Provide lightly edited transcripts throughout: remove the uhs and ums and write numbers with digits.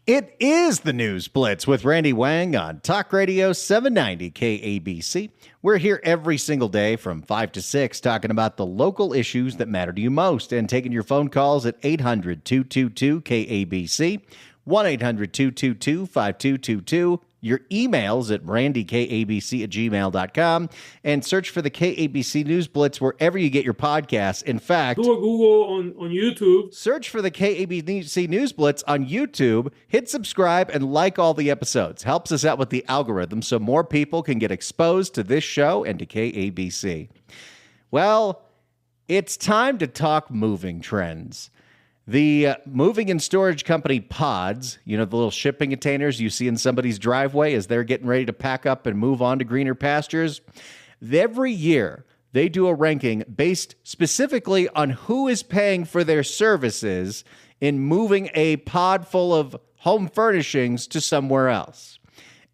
It is the News Blitz with Randy Wang on Talk Radio 790 KABC. We're here every single day from 5 to 6 talking about the local issues that matter to you most and taking your phone calls at 800-222-KABC, 1-800-222-5222. Your emails at randykabc@gmail.com, and search for the KABC News Blitz wherever you get your podcasts. In fact, do a Google on YouTube. Search for the KABC News Blitz on YouTube. Hit subscribe and like all the episodes. Helps us out with the algorithm so more people can get exposed to this show and to KABC. Well, it's time to talk moving trends. The moving and storage company Pods, you know, the little shipping containers you see in somebody's driveway as they're getting ready to pack up and move on to greener pastures. Every year, they do a ranking based specifically on who is paying for their services in moving a pod full of home furnishings to somewhere else.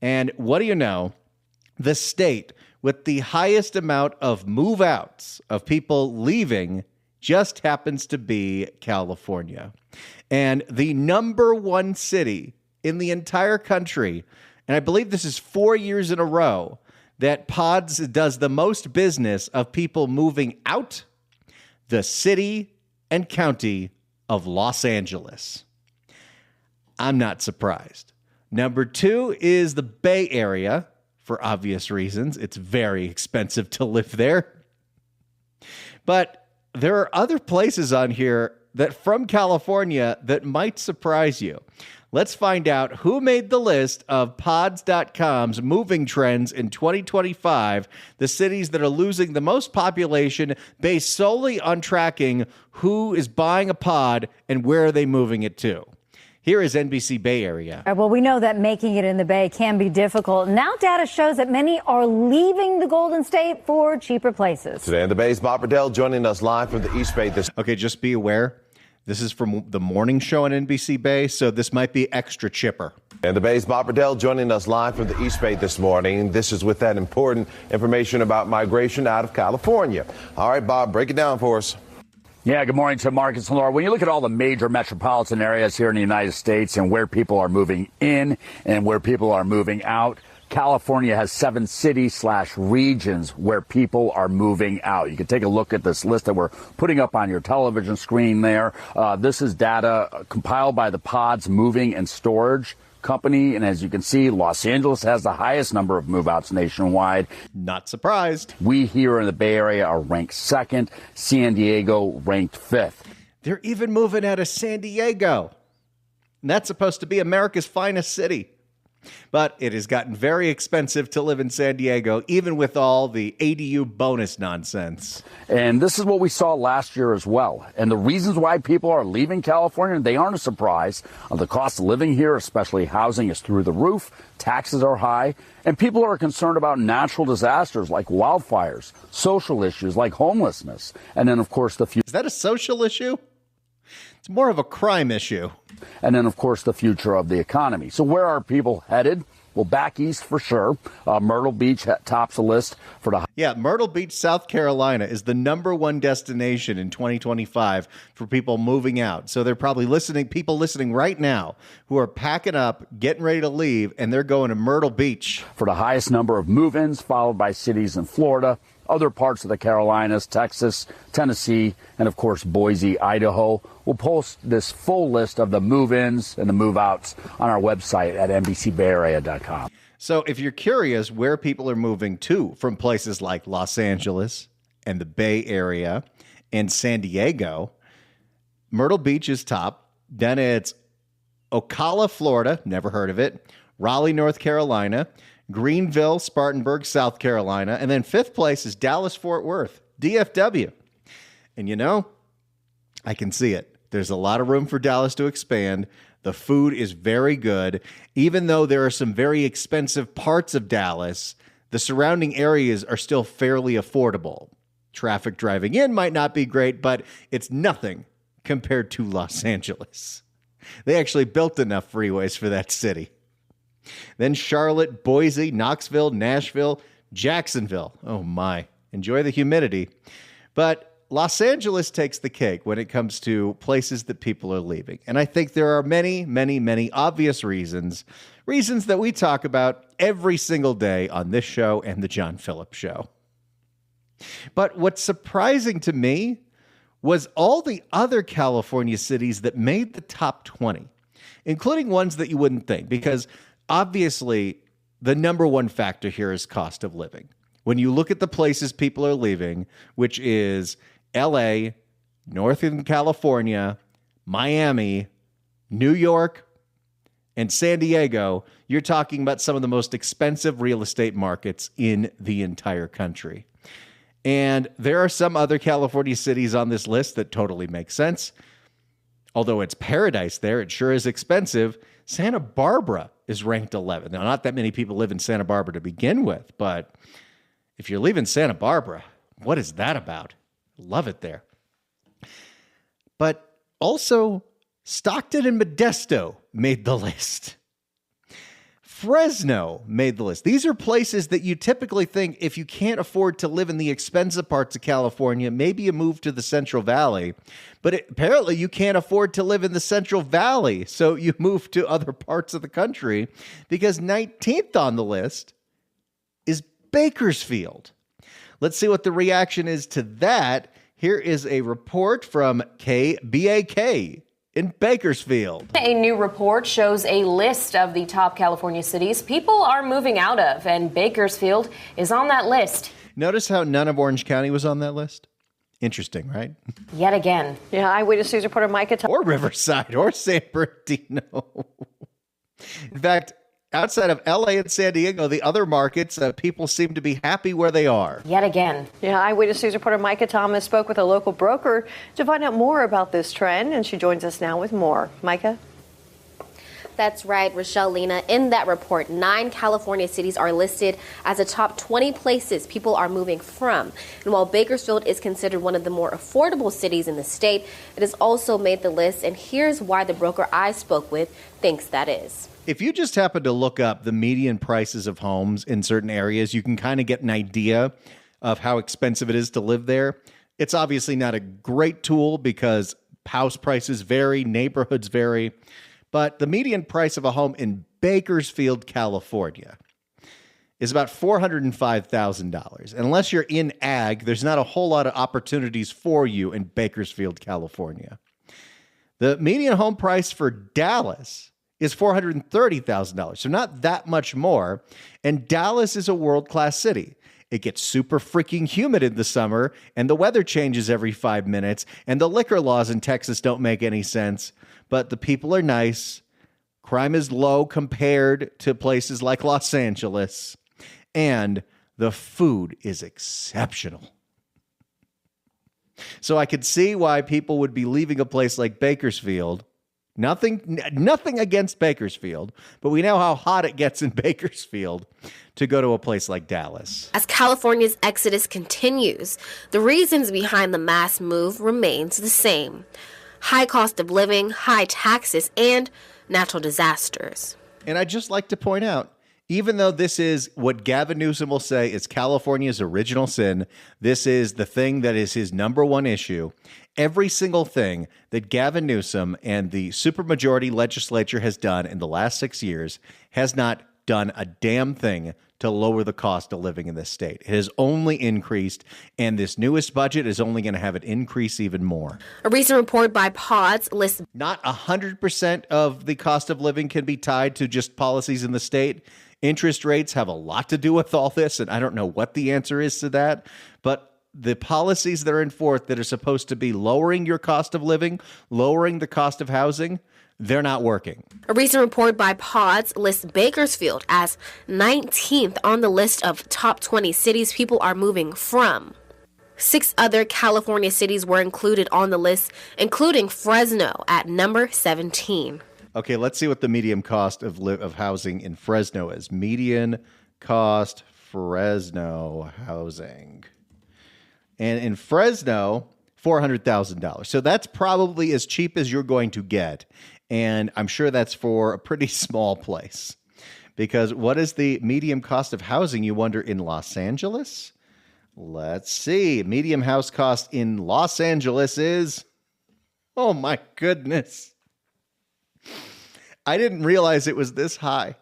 And what do you know? The state with the highest amount of move-outs of people leaving just happens to be California. And the number one city in the entire country, and I believe this is 4 years in a row, that Pods does the most business of people moving out, the city and county of Los Angeles. I'm not surprised. Number two is the Bay Area, for obvious reasons. It's very expensive to live there. But there are other places on here that from California that might surprise you. Let's find out who made the list of Pods.com's moving trends in 2025, the cities that are losing the most population based solely on tracking who is buying a pod and where are they moving it to. Here is NBC Bay Area. Well, we know that making it in the Bay can be difficult. Now data shows that many are leaving the Golden State for cheaper places. Today in the Bay's Bob Burdell joining us live from the East Bay. Okay, just be aware. This is from the morning show on NBC Bay, so this might be extra chipper. And the Bay's Bob Burdell joining us live from the East Bay this morning. This is with that important information about migration out of California. All right, Bob, break it down for us. Yeah, good morning to Marcus and Laura. When you look at all the major metropolitan areas here in the United States and where people are moving in and where people are moving out, California has 7 cities/regions where people are moving out. You can take a look at this list that we're putting up on your television screen there. This is data compiled by the Pods Moving and Storage Company. And as you can see, Los Angeles has the highest number of move-outs nationwide. Not surprised. We here in the Bay Area are ranked 2nd. San Diego ranked 5th. They're even moving out of San Diego. And that's supposed to be America's finest city. But it has gotten very expensive to live in San Diego, even with all the ADU bonus nonsense. And this is what we saw last year as well. And the reasons why people are leaving California, they aren't a surprise. The cost of living here, especially housing, is through the roof. Taxes are high. And people are concerned about natural disasters like wildfires, social issues like homelessness. And then, of course, the future. Is that a social issue? It's more of a crime issue. And then, of course, the future of the economy. So where are people headed? Well, back east for sure. Myrtle Beach tops the list for the. Yeah, Myrtle Beach, South Carolina is the number one destination in 2025 for people moving out. So they're probably people listening right now who are packing up, getting ready to leave, and they're going to Myrtle Beach. For the highest number of move-ins, followed by cities in Florida, other parts of the Carolinas, Texas, Tennessee, and of course, Boise, Idaho. We'll post this full list of the move-ins and the move-outs on our website at NBCBayArea.com. So if you're curious where people are moving to from places like Los Angeles and the Bay Area and San Diego, Myrtle Beach is top. Then it's Ocala, Florida, never heard of it, Raleigh, North Carolina, Greenville, Spartanburg, South Carolina, and then 5th place is Dallas-Fort Worth, DFW. And you know, I can see it. There's a lot of room for Dallas to expand. The food is very good. Even though there are some very expensive parts of Dallas, the surrounding areas are still fairly affordable. Traffic driving in might not be great, but it's nothing compared to Los Angeles. They actually built enough freeways for that city. Then Charlotte, Boise, Knoxville, Nashville, Jacksonville. Oh my, enjoy the humidity. But Los Angeles takes the cake when it comes to places that people are leaving. And I think there are many, many, many obvious reasons that we talk about every single day on this show and the John Phillips Show. But what's surprising to me was all the other California cities that made the top 20, including ones that you wouldn't think, because obviously the number one factor here is cost of living. When you look at the places people are leaving, which is LA, Northern California, Miami, New York, and San Diego, you're talking about some of the most expensive real estate markets in the entire country. And there are some other California cities on this list that totally make sense. Although it's paradise there, it sure is expensive. Santa Barbara is ranked 11. Now, not that many people live in Santa Barbara to begin with, but if you're leaving Santa Barbara, what is that about? Love it there. But also, Stockton and Modesto made the list. Fresno made the list. These are places that you typically think if you can't afford to live in the expensive parts of California, maybe you move to the Central Valley. But apparently you can't afford to live in the Central Valley, so you move to other parts of the country, because 19th on the list is Bakersfield. Let's see what the reaction is to that. Here is a report from KBAK in Bakersfield. A new report shows a list of the top California cities people are moving out of, and Bakersfield is on that list. Notice how none of Orange County was on that list? Interesting, right? Yet again. Yeah, Eyewitness News reporter Micah or Riverside or San Bernardino. In fact, outside of LA and San Diego, the other markets, people seem to be happy where they are. Yet again. Yeah, Eyewitness News reporter Micah Thomas spoke with a local broker to find out more about this trend, and she joins us now with more. Micah? That's right, Rochelle, Lena. In that report, 9 California cities are listed as the top 20 places people are moving from. And while Bakersfield is considered one of the more affordable cities in the state, it has also made the list. And here's why the broker I spoke with thinks that is. If you just happen to look up the median prices of homes in certain areas, you can kind of get an idea of how expensive it is to live there. It's obviously not a great tool because house prices vary, neighborhoods vary, but the median price of a home in Bakersfield, California is about $405,000. Unless you're in ag, there's not a whole lot of opportunities for you in Bakersfield, California. The median home price for Dallas is $430,000, so not that much more. And Dallas is a world-class city. It gets super freaking humid in the summer, and the weather changes every 5 minutes, and the liquor laws in Texas don't make any sense, but the people are nice. Crime is low compared to places like Los Angeles, and the food is exceptional. So I could see why people would be leaving a place like Bakersfield. Nothing against Bakersfield, but we know how hot it gets in Bakersfield to go to a place like Dallas. As California's exodus continues, the reasons behind the mass move remains the same. High cost of living, high taxes, and natural disasters. And I'd just like to point out, even though this is what Gavin Newsom will say is California's original sin, this is the thing that is his number one issue. Every single thing that Gavin Newsom and the supermajority legislature has done in the last 6 years has not done a damn thing to lower the cost of living in this state. It has only increased, and this newest budget is only going to have it increase even more. A recent report by Pods lists not 100% of the cost of living can be tied to just policies in the state. Interest rates have a lot to do with all this, and I don't know what the answer is to that, but the policies that are in forth that are supposed to be lowering your cost of living, lowering the cost of housing, they're not working. A recent report by Pods lists Bakersfield as 19th on the list of top 20 cities people are moving from. 6 other California cities were included on the list, including Fresno at number 17. Okay, let's see what the median cost of housing in Fresno is. Median cost Fresno housing. And in Fresno, $400,000. So that's probably as cheap as you're going to get. And I'm sure that's for a pretty small place. Because what is the median cost of housing, you wonder, in Los Angeles? Let's see. Medium house cost in Los Angeles is, oh my goodness. I didn't realize it was this high.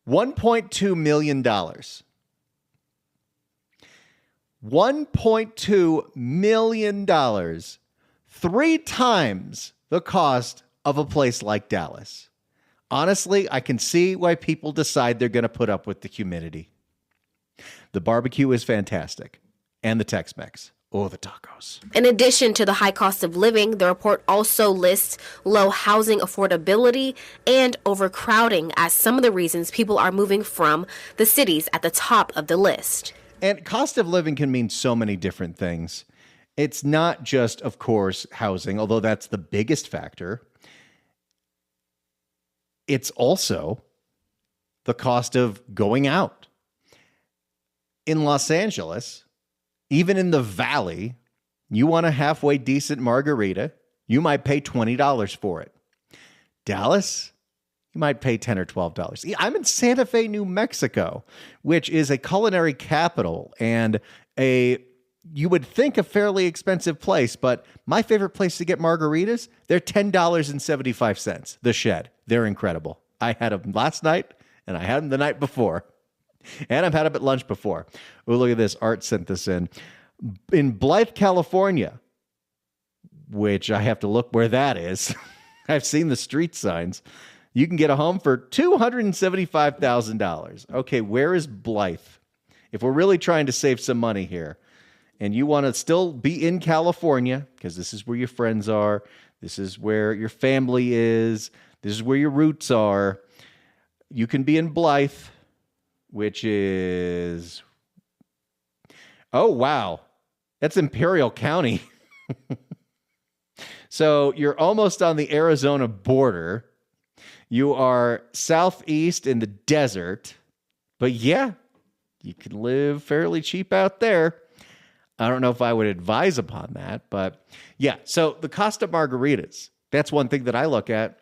$1.2 million. $1.2 million. 3 times the cost of a place like Dallas. Honestly, I can see why people decide they're going to put up with the humidity. The barbecue is fantastic. And the Tex-Mex. Oh, the tacos. In addition to the high cost of living, the report also lists low housing affordability and overcrowding as some of the reasons people are moving from the cities at the top of the list. And cost of living can mean so many different things. It's not just, of course, housing, although that's the biggest factor. It's also the cost of going out. In Los Angeles, even in the Valley, you want a halfway decent margarita, you might pay $20 for it. Dallas, you might pay $10 or $12. I'm in Santa Fe, New Mexico, which is a culinary capital and you would think a fairly expensive place, but my favorite place to get margaritas, they're $10.75. The Shed. They're incredible. I had them last night and I had them the night before. And I've had them at lunch before. Oh, look at this. Art sent this in. In Blythe, California, which I have to look where that is. I've seen the street signs. You can get a home for $275,000. Okay, where is Blythe? If we're really trying to save some money here, and you want to still be in California, because this is where your friends are, this is where your family is, this is where your roots are, you can be in Blythe, which is, oh, wow, that's Imperial County. So you're almost on the Arizona border. You are southeast in the desert, but yeah, you can live fairly cheap out there. I don't know if I would advise upon that, but yeah. So the cost of margaritas, that's one thing that I look at.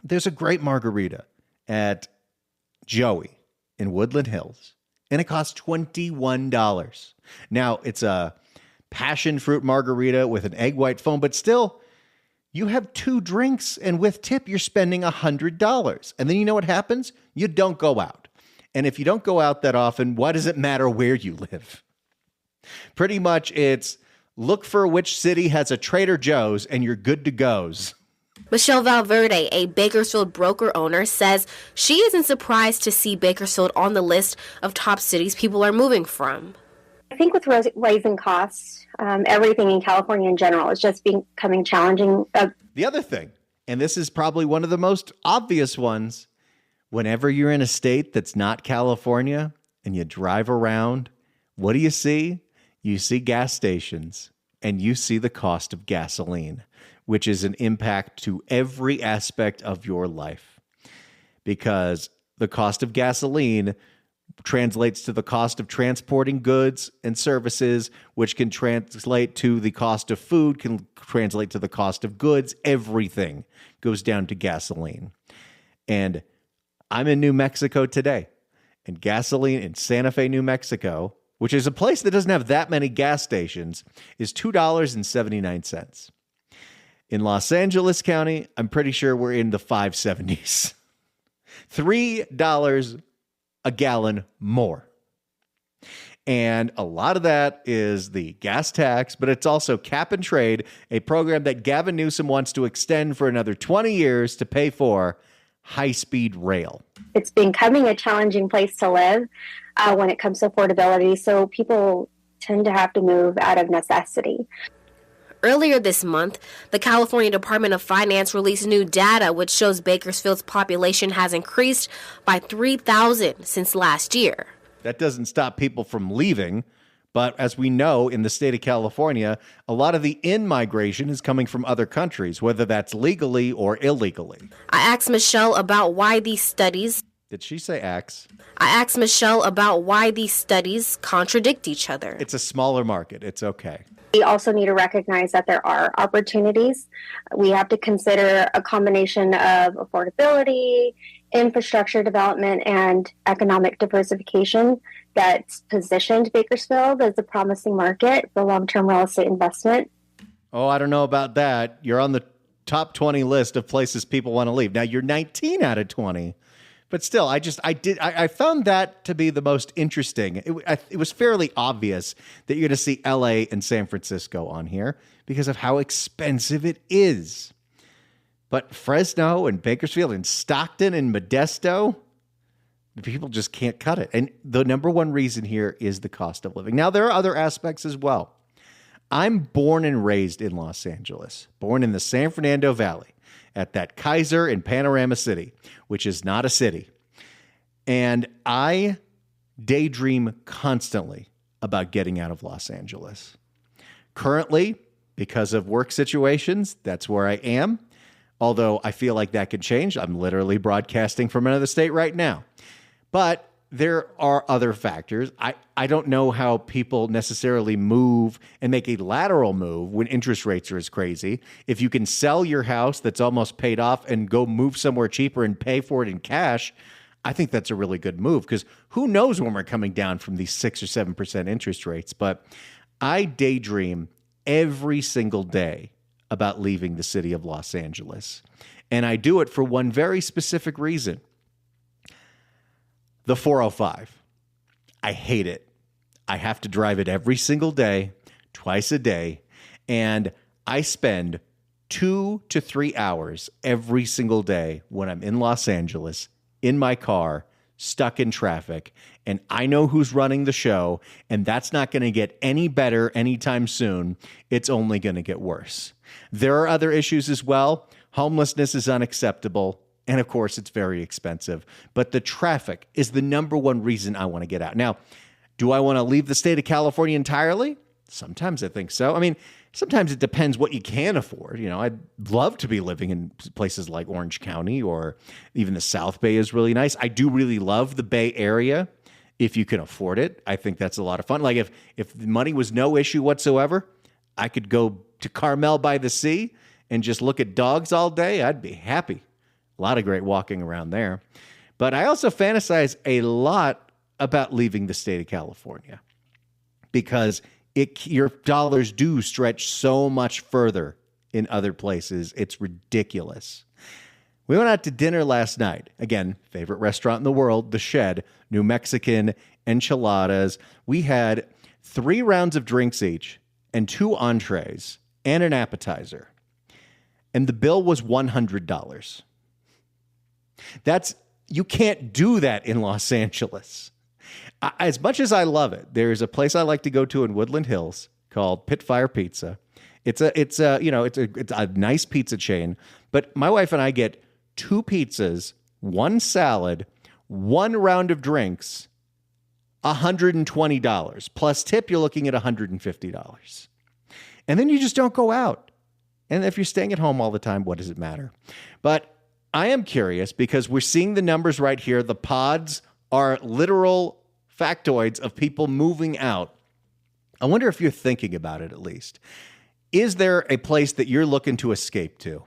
There's a great margarita at Joey in Woodland Hills, and it costs $21. Now, it's a passion fruit margarita with an egg white foam, but still, you have 2 drinks, and with tip, you're spending $100. And then you know what happens? You don't go out. And if you don't go out that often, why does it matter where you live? Pretty much it's look for which city has a Trader Joe's and you're good to goes. Michelle Valverde, a Bakersfield broker owner, says she isn't surprised to see Bakersfield on the list of top cities people are moving from. I think with rising costs, everything in California in general is just becoming challenging. The other thing, and this is probably one of the most obvious ones, whenever you're in a state that's not California and you drive around, what do you see? You see gas stations and you see the cost of gasoline, which is an impact to every aspect of your life, because the cost of gasoline translates to the cost of transporting goods and services, which can translate to the cost of food, can translate to the cost of goods. Everything goes down to gasoline. And I'm in New Mexico today, and gasoline in Santa Fe, New Mexico, which is a place that doesn't have that many gas stations, is $2.79. In Los Angeles County, I'm pretty sure we're in the 570s. $3 a gallon more. And a lot of that is the gas tax, but it's also cap and trade, a program that Gavin Newsom wants to extend for another 20 years to pay for high-speed rail. It's becoming a challenging place to live when it comes to affordability, so people tend to have to move out of necessity. Earlier this month, the California Department of Finance released new data which shows Bakersfield's population has increased by 3,000 since last year. That doesn't stop people from leaving, but as we know, in the state of California, a lot of the in-migration is coming from other countries, whether that's legally or illegally. I asked Michelle about why these studies... Did she say axe? I asked Michelle about why these studies contradict each other. It's a smaller market. It's okay. We also need to recognize that there are opportunities. We have to consider a combination of affordability, infrastructure development, and economic diversification that's positioned Bakersfield as a promising market for long-term real estate investment. Oh, I don't know about that. You're on the top 20 list of places people want to leave. Now you're 19 out of 20, but still, I found that to be the most interesting. It was fairly obvious that you're going to see LA and San Francisco on here because of how expensive it is. But Fresno and Bakersfield and Stockton and Modesto, people just can't cut it. And the number one reason here is the cost of living. Now, there are other aspects as well. I'm born and raised in Los Angeles, born in the San Fernando Valley at that Kaiser in Panorama City, which is not a city. And I daydream constantly about getting out of Los Angeles. Currently, because of work situations, that's where I am. Although I feel like that could change. I'm literally broadcasting from another state right now. But there are other factors. I don't know how people necessarily move and make a lateral move when interest rates are as crazy. If you can sell your house that's almost paid off and go move somewhere cheaper and pay for it in cash, I think that's a really good move because who knows when we're coming down from these 6 or 7% interest rates. But I daydream every single day about leaving the city of Los Angeles. And I do it for one very specific reason. The 405. I hate it. I have to drive it every single day, twice a day, and I spend 2 to 3 hours every single day when I'm in Los Angeles, in my car, stuck in traffic, and I know who's running the show, and that's not going to get any better anytime soon. It's only going to get worse. There are other issues as well. Homelessness is unacceptable. And of course, it's very expensive. But the traffic is the number one reason I want to get out. Now, do I want to leave the state of California entirely? Sometimes I think so. I mean, sometimes it depends what you can afford. You know, I'd love to be living in places like Orange County or even the South Bay is really nice. I do really love the Bay Area if you can afford it. I think that's a lot of fun. Like if the money was no issue whatsoever, I could go to Carmel by the Sea and just look at dogs all day. I'd be happy. A lot of great walking around there. But I also fantasize a lot about leaving the state of California because your dollars do stretch so much further in other places. It's ridiculous. We went out to dinner last night. Again, favorite restaurant in the world, The Shed, New Mexican enchiladas. We had 3 rounds of drinks each and 2 entrees and an appetizer. And the bill was $100. You can't do that in Los Angeles. As much as I love it, there's a place I like to go to in Woodland Hills called Pitfire Pizza. It's a nice pizza chain, but my wife and I get 2 pizzas, 1 salad, 1 round of drinks, $120 plus tip. You're looking at $150, and then you just don't go out. And if you're staying at home all the time, what does it matter? But I am curious because we're seeing the numbers right here. The pods are literal factoids of people moving out. I wonder if you're thinking about it at least. Is there a place that you're looking to escape to?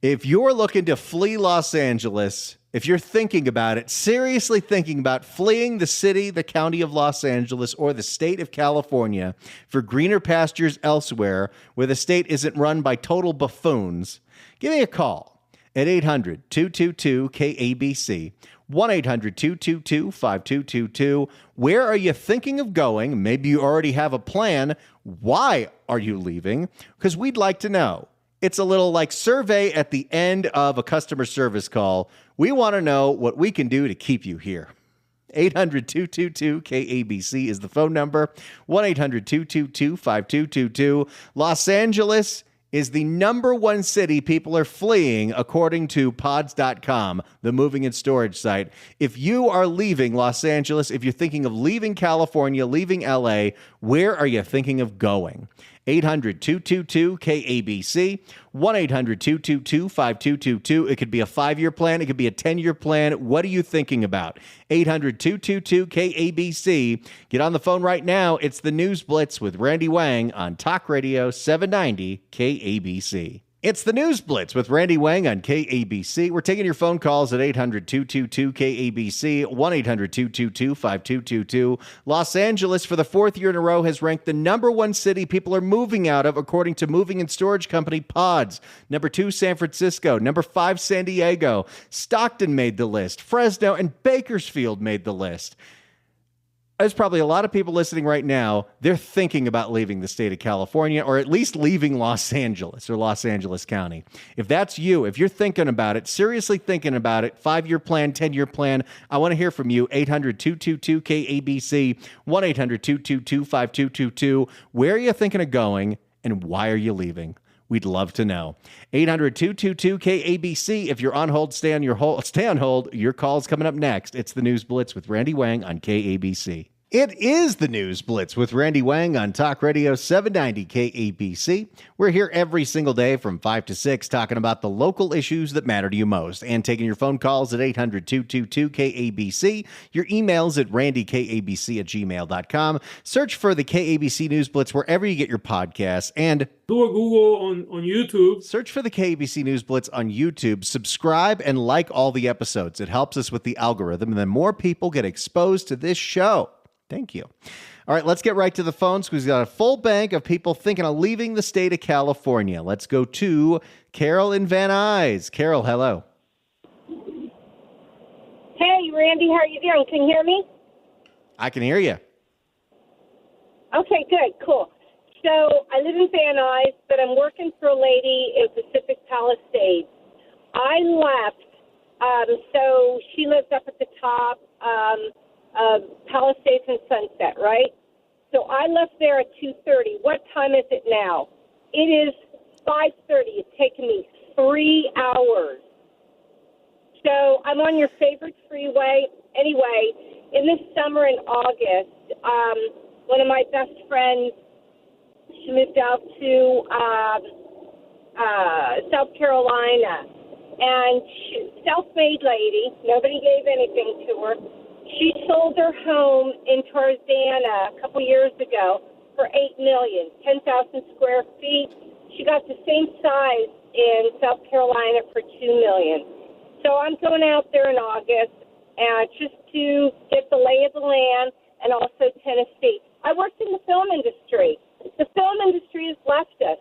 If you're looking to flee Los Angeles, if you're thinking about it, seriously thinking about fleeing the city, the county of Los Angeles, or the state of California for greener pastures elsewhere where the state isn't run by total buffoons, give me a call. At 800-222-KABC, 1-800-222-5222. Where are you thinking of going? Maybe you already have a plan. Why are you leaving? Because we'd like to know. It's a little like survey at the end of a customer service call. We want to know what we can do to keep you here. 800-222-KABC is the phone number. 1-800-222-5222. Los Angeles is the number one city people are fleeing, according to pods.com, the moving and storage site. If you are leaving Los Angeles, if you're thinking of leaving California, leaving LA, where are you thinking of going? 800-222-KABC, 1-800-222-5222. It could be a 5-year plan. It could be a 10-year plan. What are you thinking about? 800-222-KABC. Get on the phone right now. It's the News Blitz with Randy Wang on Talk Radio 790 KABC. It's the News Blitz with Randy Wang on KABC. We're taking your phone calls at 800-222-KABC, 1-800-222-5222. Los Angeles, for the fourth year in a row, has ranked the number one city people are moving out of, according to moving and storage company Pods. Number 2, San Francisco. Number 5, San Diego. Stockton made the list. Fresno and Bakersfield made the list. There's probably a lot of people listening right now. They're thinking about leaving the state of California, or at least leaving Los Angeles or Los Angeles County. If that's you, if you're thinking about it, seriously thinking about it, 5-year plan, 10-year plan, I want to hear from you. 800-222-KABC, 1-800-222-5222. Where are you thinking of going, and why are you leaving? We'd love to know. 800-222-KABC. If you're on hold, stay on hold. Your call's coming up next. It's the News Blitz with Randy Wang on KABC. It is the News Blitz with Randy Wang on Talk Radio 790 KABC. We're here every single day from 5 to 6 talking about the local issues that matter to you most and taking your phone calls at 800-222-KABC. Your emails at randykabc@gmail.com. Search for the KABC News Blitz wherever you get your podcasts, and do a Google on YouTube. Search for the KABC News Blitz on YouTube. Subscribe and like all the episodes. It helps us with the algorithm, and then more people get exposed to this show. Thank you. All right, let's get right to the phones because we've got a full bank of people thinking of leaving the state of California. Let's go to Carol in Van Nuys. Carol, hello. Hey, Randy, how are you doing? Can you hear me? I can hear you. Okay, good, cool. So I live in Van Nuys, but I'm working for a lady in Pacific Palisades. I left, so she lives up at the top, Palisades and Sunset, right? So I left there at 2:30. What time is it now? It is 5:30. It's taken me 3 hours. So I'm on your favorite freeway. Anyway, in this summer in August, one of my best friends, she moved out to South Carolina. And self-made lady, nobody gave anything to her. She sold her home in Tarzana a couple years ago for $8 million, 10,000 square feet. She got the same size in South Carolina for $2 million. So I'm going out there in August just to get the lay of the land, and also Tennessee. I worked in the film industry. The film industry has left us.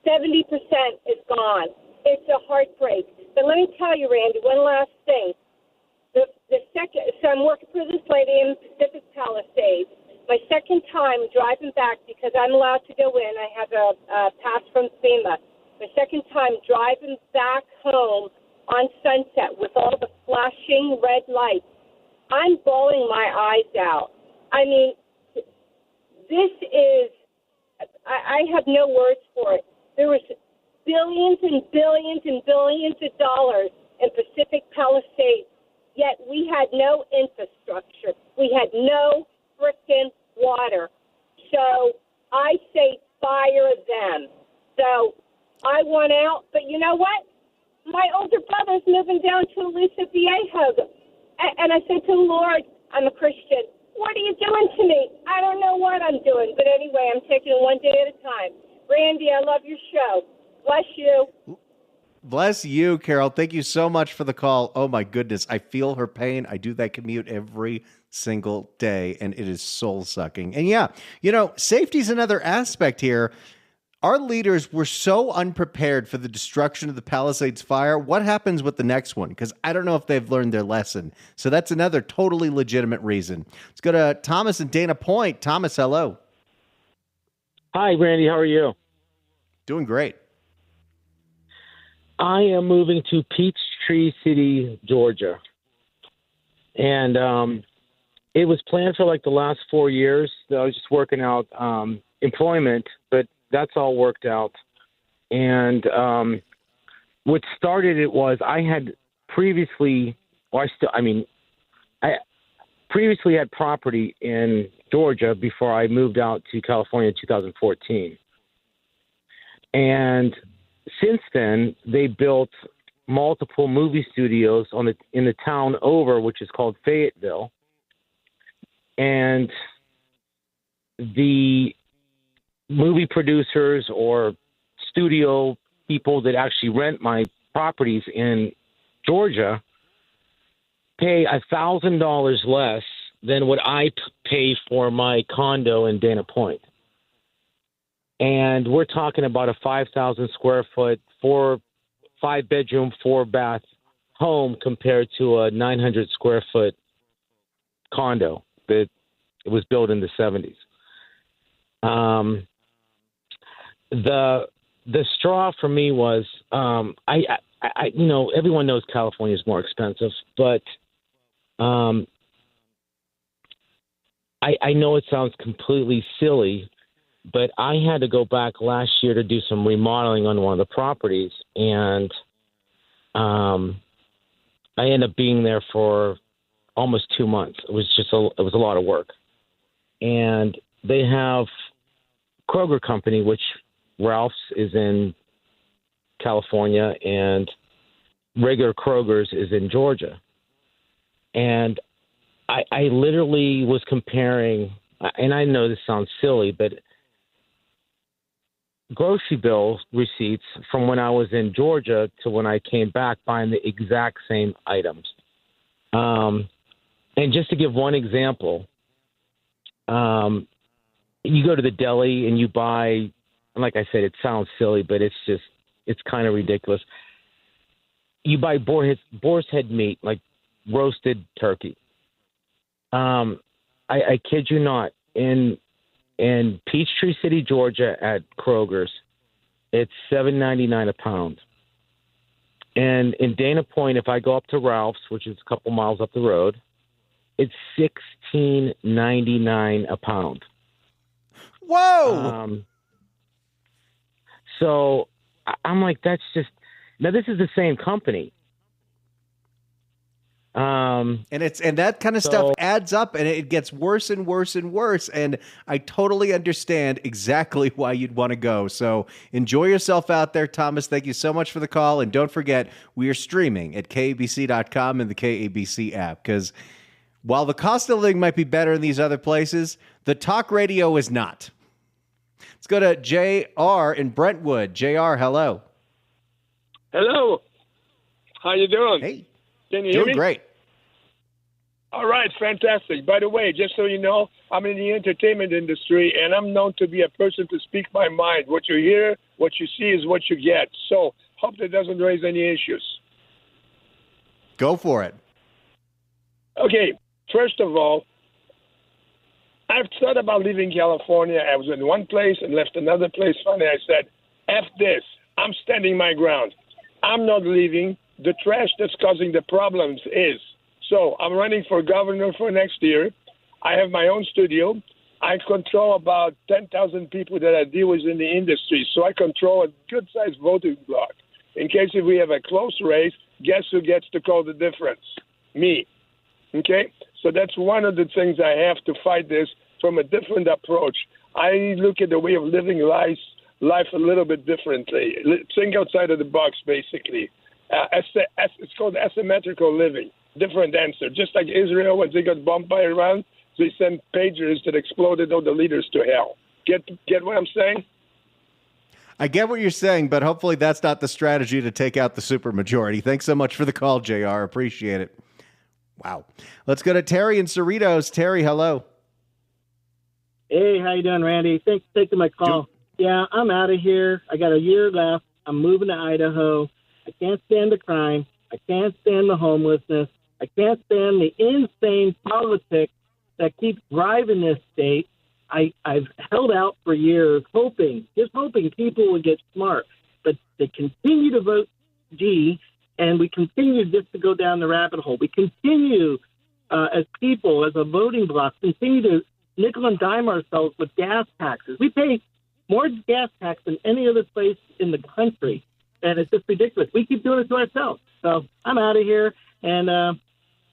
70% is gone. It's a heartbreak. But let me tell you, Randy, one last thing. So I'm working for this lady in Pacific Palisades. My second time driving back, because I'm allowed to go in. I have a pass from FEMA. My second time driving back home on Sunset with all the flashing red lights. I'm bawling my eyes out. I mean, this is, I have no words for it. There was billions and billions and billions of dollars in Pacific Palisades. Yet we had no infrastructure. We had no frickin' water. So I say fire them. So I want out. But you know what? My older brother's moving down to Aliso Viejo. And I said to the Lord, I'm a Christian. What are you doing to me? I don't know what I'm doing. But anyway, I'm taking it one day at a time. Randy, I love your show. Bless you. Bless you, Carol. Thank you so much for the call. Oh, my goodness. I feel her pain. I do that commute every single day, and it is soul-sucking. And yeah, safety is another aspect here. Our leaders were so unprepared for the destruction of the Palisades fire. What happens with the next one? Because I don't know if they've learned their lesson. So that's another totally legitimate reason. Let's go to Thomas and Dana Point. Thomas, hello. Hi, Randy. How are you? Doing great. I am moving to Peachtree City, Georgia. And it was planned for like the last 4 years. I was just working out employment, but that's all worked out. And what started it was I had previously, I previously had property in Georgia before I moved out to California in 2014. And since then, they built multiple movie studios in the town over, which is called Fayetteville. And the movie producers or studio people that actually rent my properties in Georgia pay $1,000 less than what I pay for my condo in Dana Point. And we're talking about a 5,000 square foot, 5-bedroom, 4-bath home compared to a 900 square foot condo that it was built in the 70s. The straw for me was I everyone knows California is more expensive, but I know it sounds completely silly, but I had to go back last year to do some remodeling on one of the properties, and I ended up being there for almost 2 months. It was a lot of work, and they have Kroger Company, which Ralph's is in California, and regular Kroger's is in Georgia. And I literally was comparing, and I know this sounds silly, but grocery bill receipts from when I was in Georgia to when I came back buying the exact same items. And just to give one example, you go to the deli and you buy, and like I said, it sounds silly, but it's kind of ridiculous. You buy boar's head meat, like roasted turkey. I kid you not, in Peachtree City, Georgia, at Kroger's, it's $7.99 a pound. And in Dana Point, if I go up to Ralph's, which is a couple miles up the road, it's $16.99 a pound. Whoa! So I'm like, that's just, now this is the same company. And that kind of stuff adds up, and it gets worse and worse and worse. And I totally understand exactly why you'd want to go. So enjoy yourself out there, Thomas. Thank you so much for the call. And don't forget, we are streaming at KABC.com and the KABC app, because while the cost of living might be better in these other places, the talk radio is not. Let's go to JR in Brentwood. JR, hello. Hello. How you doing? Hey. Can you hear me? Doing great. All right, fantastic. By the way, just so you know, I'm in the entertainment industry, and I'm known to be a person to speak my mind. What you hear, what you see is what you get. So hope that doesn't raise any issues. Go for it. Okay, first of all, I've thought about leaving California. I was in one place and left another place. Finally, I said, F this. I'm standing my ground. I'm not leaving. The trash that's causing the problems is. So I'm running for governor for next year. I have my own studio. I control about 10,000 people that I deal with in the industry. So I control a good-sized voting block. In case if we have a close race, guess who gets to call the difference? Me. Okay? So that's one of the things I have to fight this from a different approach. I look at the way of living life a little bit differently. Think outside of the box, basically. It's called asymmetrical living. Different answer. Just like Israel, when they got bombed by Iran, they sent pagers that exploded all the leaders to hell. Get what I'm saying? I get what you're saying, but hopefully that's not the strategy to take out the supermajority. Thanks so much for the call, JR. Appreciate it. Wow. Let's go to Terry in Cerritos. Terry, hello. Hey, how you doing, Randy? Thanks for taking my call. Yeah, I'm out of here. I got a year left. I'm moving to Idaho. I can't stand the crime. I can't stand the homelessness. I can't stand the insane politics that keeps driving this state. I've held out for years, just hoping people would get smart. But they continue to vote G, and we continue just to go down the rabbit hole. We continue, as people, as a voting bloc, continue to nickel and dime ourselves with gas taxes. We pay more gas tax than any other place in the country, and it's just ridiculous. We keep doing it to ourselves. So I'm out of here, and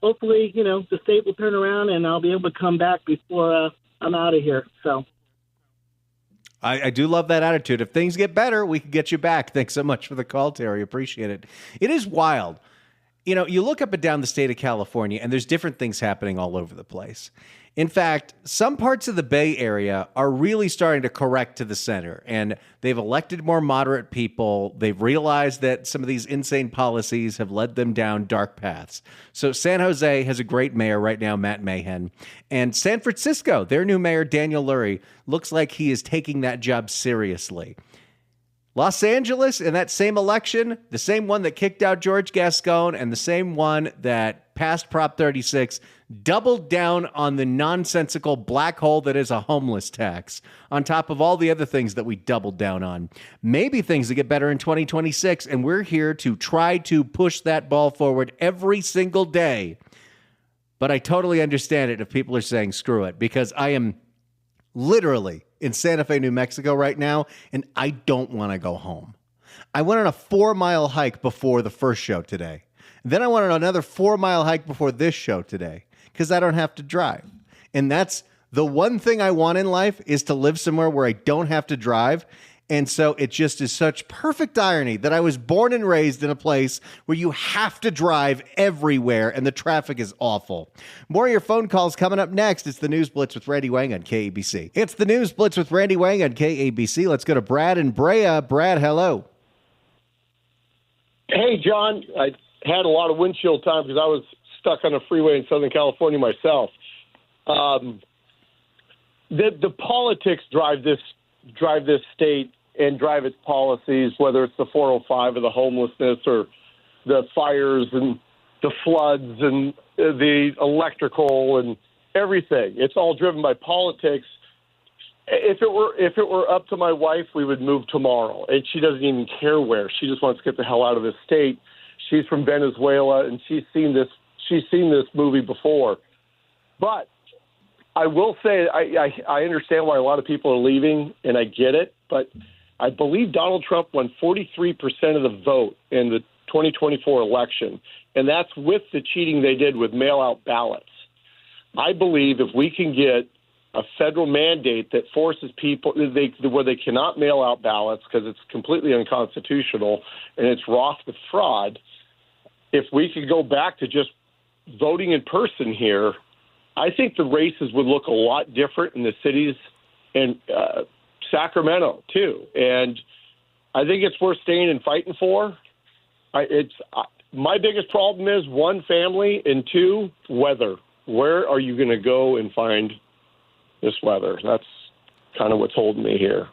hopefully, the state will turn around, and I'll be able to come back before I'm out of here. So I do love that attitude. If things get better, we can get you back. Thanks so much for the call, Terry. Appreciate it. It is wild. You know, you look up and down the state of California, and there's different things happening all over the place. In fact, some parts of the Bay Area are really starting to correct to the center, and they've elected more moderate people. They've realized that some of these insane policies have led them down dark paths. So San Jose has a great mayor right now, Matt Mahan. And San Francisco, their new mayor, Daniel Lurie, looks like he is taking that job seriously. Los Angeles, in that same election, the same one that kicked out George Gascon and the same one that passed Prop 36, doubled down on the nonsensical black hole that is a homeless tax, on top of all the other things that we doubled down on. Maybe things will get better in 2026, and we're here to try to push that ball forward every single day. But I totally understand it if people are saying screw it, because I am literally in Santa Fe, New Mexico right now, and I don't want to go home. I went on a 4-mile hike before the first show today. Then I went on another 4-mile hike before this show today because I don't have to drive. And that's the one thing I want in life, is to live somewhere where I don't have to drive. And so it just is such perfect irony that I was born and raised in a place where you have to drive everywhere and the traffic is awful. More of your phone calls coming up next. It's the News Blitz with Randy Wang on KABC. It's the News Blitz with Randy Wang on KABC. Let's go to Brad in Brea. Brad, hello. Hey, John. I had a lot of windshield time because I was stuck on a freeway in Southern California myself. The politics drive this state and drive its policies, whether it's the 405 or the homelessness or the fires and the floods and the electrical and everything. It's all driven by politics. If it were up to my wife, we would move tomorrow, and she doesn't even care where. She just wants to get the hell out of this state. She's from Venezuela, and she's seen this movie before. But I will say I understand why a lot of people are leaving, and I get it, but I believe Donald Trump won 43% of the vote in the 2024 election, and that's with the cheating they did with mail-out ballots. I believe if we can get a federal mandate that forces people where they cannot mail out ballots because it's completely unconstitutional and it's wrought with fraud, if we could go back to just voting in person here, I think the races would look a lot different in the cities and Sacramento, too. And I think it's worth staying and fighting for. My biggest problem is, one, family, and two, weather. Where are you going to go and find this weather? That's kind of what's holding me here.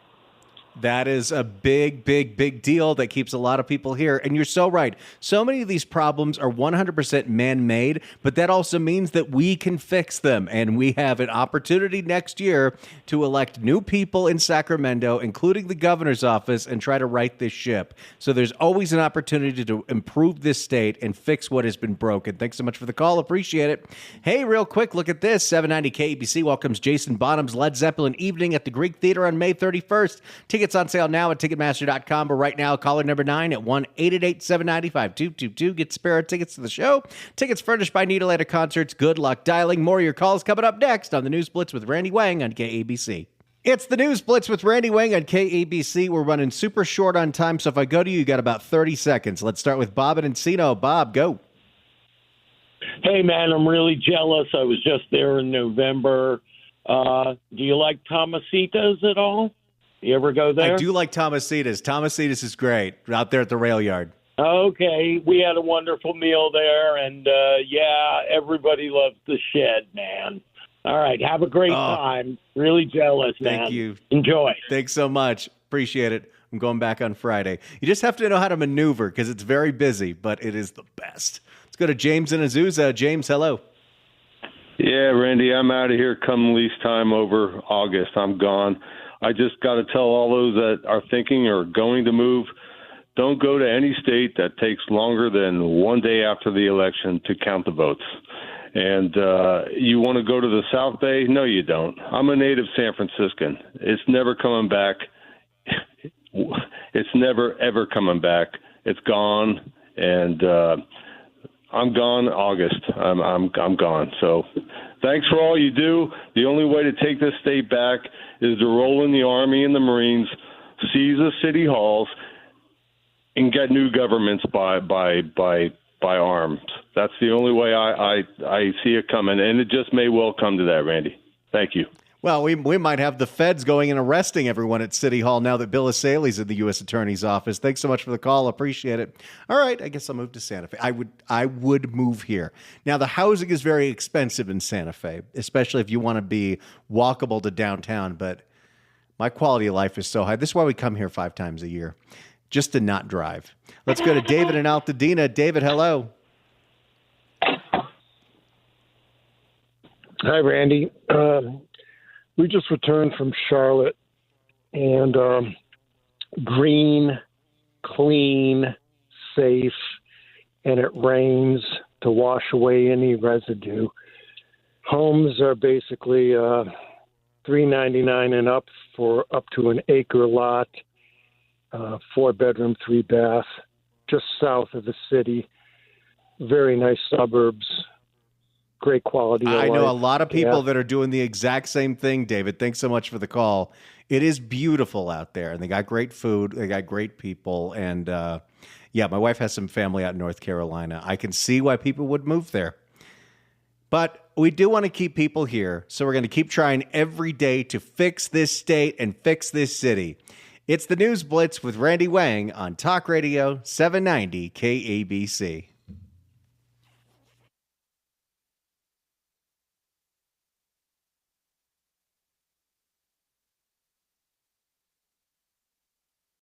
That is a big, big, big deal that keeps a lot of people here. And you're so right. So many of these problems are 100% man-made, but that also means that we can fix them. And we have an opportunity next year to elect new people in Sacramento, including the governor's office, and try to right this ship. So there's always an opportunity to improve this state and fix what has been broken. Thanks so much for the call. Appreciate it. Hey, real quick, look at this. 790 KABC welcomes Jason Bonham's Led Zeppelin Evening at the Greek Theater on May 31st. Tickets on sale now at Ticketmaster.com, but right now, caller number 9 at 1-888-795-2222. Get spare tickets to the show. Tickets furnished by Needle Concerts. Good luck dialing. More of your calls coming up next on the News Blitz with Randy Wang on KABC. It's the News Blitz with Randy Wang on KABC. We're running super short on time, so if I go to you, you got about 30 seconds. Let's start with Bob and Encino. Bob, go. Hey, man, I'm really jealous. I was just there in November. Do you like Tomasitas at all? You ever go there? I do like Tomasitas. Tomasitas is great out there at the rail yard. Okay. We had a wonderful meal there, and, everybody loves the shed, man. All right. Have a great time. Really jealous, man. Thank you. Enjoy. Thanks so much. Appreciate it. I'm going back on Friday. You just have to know how to maneuver because it's very busy, but it is the best. Let's go to James in Azusa. James, hello. Yeah, Randy, I'm out of here come least time over August. I'm gone. I just got to tell all those that are thinking or going to move, don't go to any state that takes longer than one day after the election to count the votes. And you want to go to the South Bay? No, you don't. I'm a native San Franciscan. It's never coming back. It's never, ever coming back. It's gone. And I'm gone August. I'm gone. So thanks for all you do. The only way to take this state back is to roll in the Army and the Marines, seize the city halls, and get new governments by by arms. That's the only way I see it coming, and it just may well come to that, Randy. Thank you. Well, we might have the feds going and arresting everyone at City Hall now that Bill Asaley's in the U.S. Attorney's Office. Thanks so much for the call. Appreciate it. All right, I guess I'll move to Santa Fe. I would move here. Now, the housing is very expensive in Santa Fe, especially if you want to be walkable to downtown, but my quality of life is so high. This is why we come here 5 times a year, just to not drive. Let's go to David in Altadena. David, hello. Hi, Randy. We just returned from Charlotte, and green, clean, safe, and it rains to wash away any residue. Homes are basically $399 and up for up to an acre lot, 4-bedroom, 3-bath, just south of the city. Very nice suburbs. Great quality of life. I know a lot of people that are doing the exact same thing, David. Thanks so much for the call. It is beautiful out there, and they got great food. They got great people. And, yeah, my wife has some family out in North Carolina. I can see why people would move there. But we do want to keep people here, so we're going to keep trying every day to fix this state and fix this city. It's the News Blitz with Randy Wang on Talk Radio 790 KABC.